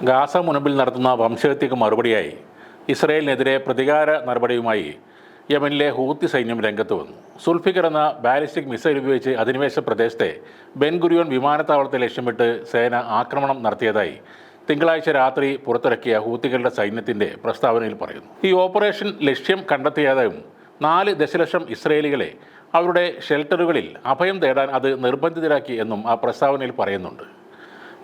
Gaza മുനമ്പിൽ നടത്തുന്ന വംശഹത്യക്ക് മറുപടിയായി ഇസ്രയേലിനെതിരെ പ്രതികാര നടപടിയുമായി യമനിലെ ഹൂത്തി സൈന്യം രംഗത്ത് വന്നു. സുൽഫിക്കർ എന്ന ബാലിസ്റ്റിക് മിസൈൽ ഉപയോഗിച്ച് അധിനിവേശ പ്രദേശത്തെ ബെൻ ഗുരിയോൺ വിമാനത്താവളത്തെ ലക്ഷ്യമിട്ട് സേന ആക്രമണം നടത്തിയതായി തിങ്കളാഴ്ച രാത്രി പുറത്തിറക്കിയ ഹൂത്തികളുടെ സൈന്യത്തിൻ്റെ പ്രസ്താവനയിൽ പറയുന്നു. ഈ ഓപ്പറേഷൻ ലക്ഷ്യം കണ്ടെത്തിയതായും 4 ദശലക്ഷം ഇസ്രയേലികളെ അവരുടെ ഷെൽട്ടറുകളിൽ അഭയം തേടാൻ അത് നിർബന്ധിതരാക്കി എന്നും ആ പ്രസ്താവനയിൽ പറയുന്നുണ്ട്.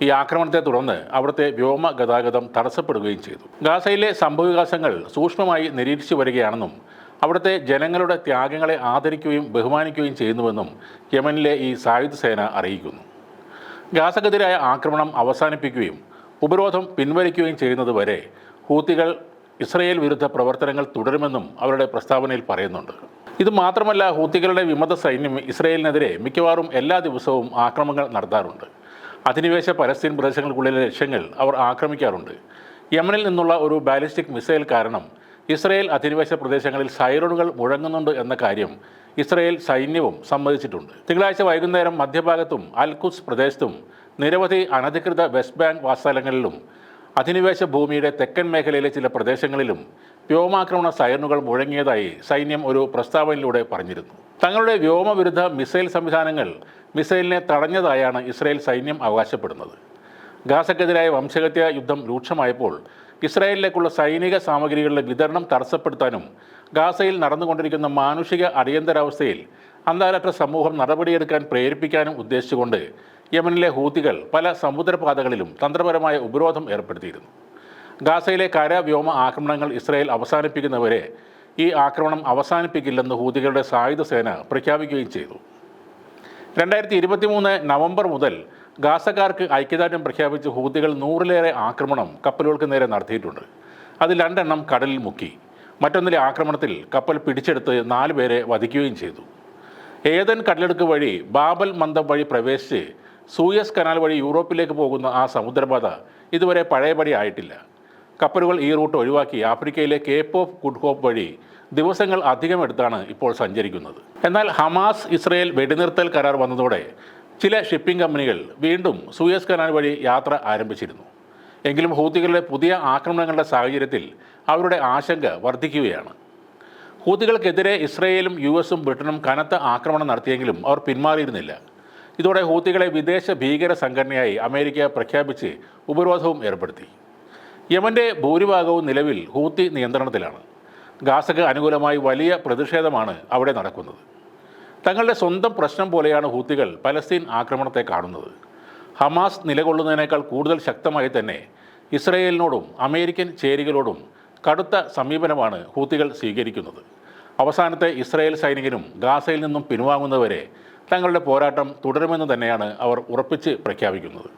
ഈ ആക്രമണത്തെ തുടർന്ന് അവിടുത്തെ വ്യോമ ഗതാഗതം തടസ്സപ്പെടുകയും ചെയ്തു. ഗാസയിലെ സംഭവവികാസങ്ങൾ സൂക്ഷ്മമായി നിരീക്ഷിച്ചു വരികയാണെന്നും അവിടുത്തെ ജനങ്ങളുടെ ത്യാഗങ്ങളെ ആദരിക്കുകയും ബഹുമാനിക്കുകയും ചെയ്യുന്നുവെന്നും യമനിലെ ഈ സായുധ സേന അറിയിക്കുന്നു. ഗാസക്കെതിരായ ആക്രമണം അവസാനിപ്പിക്കുകയും ഉപരോധം പിൻവലിക്കുകയും ചെയ്യുന്നതുവരെ ഹൂത്തികൾ ഇസ്രയേൽ വിരുദ്ധ പ്രവർത്തനങ്ങൾ തുടരുമെന്നും അവരുടെ പ്രസ്താവനയിൽ പറയുന്നുണ്ട്. ഇത് മാത്രമല്ല, ഹൂത്തികളുടെ വിമത സൈന്യം ഇസ്രയേലിനെതിരെ മിക്കവാറും എല്ലാ ദിവസവും ആക്രമണങ്ങൾ നടത്താറുണ്ട്. അധിനിവേശ പലസ്തീൻ പ്രദേശങ്ങൾക്കുള്ളിലെ ലക്ഷ്യങ്ങൾ അവർ ആക്രമിക്കാറുണ്ട്. യമനിൽ നിന്നുള്ള ഒരു ബാലിസ്റ്റിക് മിസൈൽ കാരണം ഇസ്രയേൽ അധിനിവേശ പ്രദേശങ്ങളിൽ സൈറണുകൾ മുഴങ്ങുന്നുണ്ട് എന്ന കാര്യം ഇസ്രയേൽ സൈന്യവും സമ്മതിച്ചിട്ടുണ്ട്. തിങ്കളാഴ്ച വൈകുന്നേരം മധ്യഭാഗത്തും അൽഖുസ് പ്രദേശത്തും നിരവധി അനധികൃത വെസ്റ്റ് ബാങ്ക് വാസസ്ഥലങ്ങളിലും അധിനിവേശ ഭൂമിയുടെ തെക്കൻ മേഖലയിലെ ചില പ്രദേശങ്ങളിലും വ്യോമാക്രമണ സൈറണുകൾ മുഴങ്ങിയതായി സൈന്യം ഒരു പ്രസ്താവനയിലൂടെ പറഞ്ഞിരുന്നു. തങ്ങളുടെ വ്യോമവിരുദ്ധ മിസൈൽ സംവിധാനങ്ങൾ മിസൈലിനെ തടഞ്ഞതായാണ് ഇസ്രായേൽ സൈന്യം അവകാശപ്പെടുന്നത്. ഗാസക്കെതിരായ വംശഹത്യ യുദ്ധം രൂക്ഷമായപ്പോൾ ഇസ്രായേലിലേക്കുള്ള സൈനിക സാമഗ്രികളുടെ വിതരണം തടസ്സപ്പെടുത്താനും ഗാസയിൽ നടന്നുകൊണ്ടിരിക്കുന്ന മാനുഷിക അടിയന്തരാവസ്ഥയിൽ അന്താരാഷ്ട്ര സമൂഹം നടപടിയെടുക്കാൻ പ്രേരിപ്പിക്കാനും ഉദ്ദേശിച്ചുകൊണ്ട് യമനിലെ ഹൂത്തികൾ പല സമുദ്രപാതകളിലും തന്ത്രപരമായ ഉപരോധം ഏർപ്പെടുത്തിയിരുന്നു. ഗാസയിലെ കര വ്യോമ ആക്രമണങ്ങൾ ഇസ്രായേൽ അവസാനിപ്പിക്കുന്നവരെ ഈ ആക്രമണം അവസാനിപ്പിക്കില്ലെന്ന് ഹൂതികളുടെ സായുധ സേന പ്രഖ്യാപിക്കുകയും ചെയ്തു. 2023 നവംബർ മുതൽ ഗാസക്കാർക്ക് ഐക്യദാർഢ്യം പ്രഖ്യാപിച്ച് ഹൂതികൾ 100-ലേറെ ആക്രമണം കപ്പലുകൾക്ക് നേരെ നടത്തിയിട്ടുണ്ട്. അതിൽ 2 എണ്ണം കടലിൽ മുക്കി. മറ്റൊന്നിലെ ആക്രമണത്തിൽ കപ്പൽ പിടിച്ചെടുത്ത് 4 പേരെ വധിക്കുകയും ചെയ്തു. ഏദൻ കടലെടുക്ക് വഴി ബാബൽ മന്ദം വഴി പ്രവേശിച്ച് സൂയസ് കനാൽ വഴി യൂറോപ്പിലേക്ക് പോകുന്ന ആ സമുദ്രപാത ഇതുവരെ പഴയപടി ആയിട്ടില്ല. കപ്പലുകൾ ഈ റൂട്ട് ഒഴിവാക്കി ആഫ്രിക്കയിലെ കേപ്പ് ഓഫ് ഗുഡ് ഹോപ്പ് വഴി ദിവസങ്ങൾ അധികം എടുത്താണ് ഇപ്പോൾ സഞ്ചരിക്കുന്നത്. എന്നാൽ ഹമാസ് ഇസ്രയേൽ വെടിനിർത്തൽ കരാർ വന്നതോടെ ചില ഷിപ്പിംഗ് കമ്പനികൾ വീണ്ടും സൂയസ് കനാൽ വഴി യാത്ര ആരംഭിച്ചിരുന്നു. എങ്കിലും ഹൂത്തികളുടെ പുതിയ ആക്രമണങ്ങളുടെ സാഹചര്യത്തിൽ അവരുടെ ആശങ്ക വർദ്ധിക്കുകയാണ്. ഹൂത്തികൾക്കെതിരെ ഇസ്രയേലും US-ഉം ബ്രിട്ടനും കനത്ത ആക്രമണം നടത്തിയെങ്കിലും അവർ പിന്മാറിയിരുന്നില്ല. ഇതോടെ ഹൂത്തികളെ വിദേശ ഭീകര സംഘടനയായി അമേരിക്ക പ്രഖ്യാപിച്ച് ഉപരോധവും ഏർപ്പെടുത്തി. യമൻ്റെ ഭൂരിഭാഗവും നിലവിൽ ഹൂത്തി നിയന്ത്രണത്തിലാണ്. ഗാസക്ക് അനുകൂലമായി വലിയ പ്രതിഷേധമാണ് അവിടെ നടക്കുന്നത്. തങ്ങളുടെ സ്വന്തം പ്രശ്നം പോലെയാണ് ഹൂത്തികൾ പലസ്തീൻ ആക്രമണത്തെ കാണുന്നത്. ഹമാസ് നിലകൊള്ളുന്നതിനേക്കാൾ കൂടുതൽ ശക്തമായി തന്നെ ഇസ്രയേലിനോടും അമേരിക്കൻ ചേരികളോടും കടുത്ത സമീപനമാണ് ഹൂത്തികൾ സ്വീകരിക്കുന്നത്. അവസാനത്തെ ഇസ്രായേൽ സൈനികനും ഗാസയിൽ നിന്നും പിൻവാങ്ങുന്നവരെ തങ്ങളുടെ പോരാട്ടം തുടരുമെന്ന് തന്നെയാണ് അവർ ഉറപ്പിച്ച് പ്രഖ്യാപിക്കുന്നത്.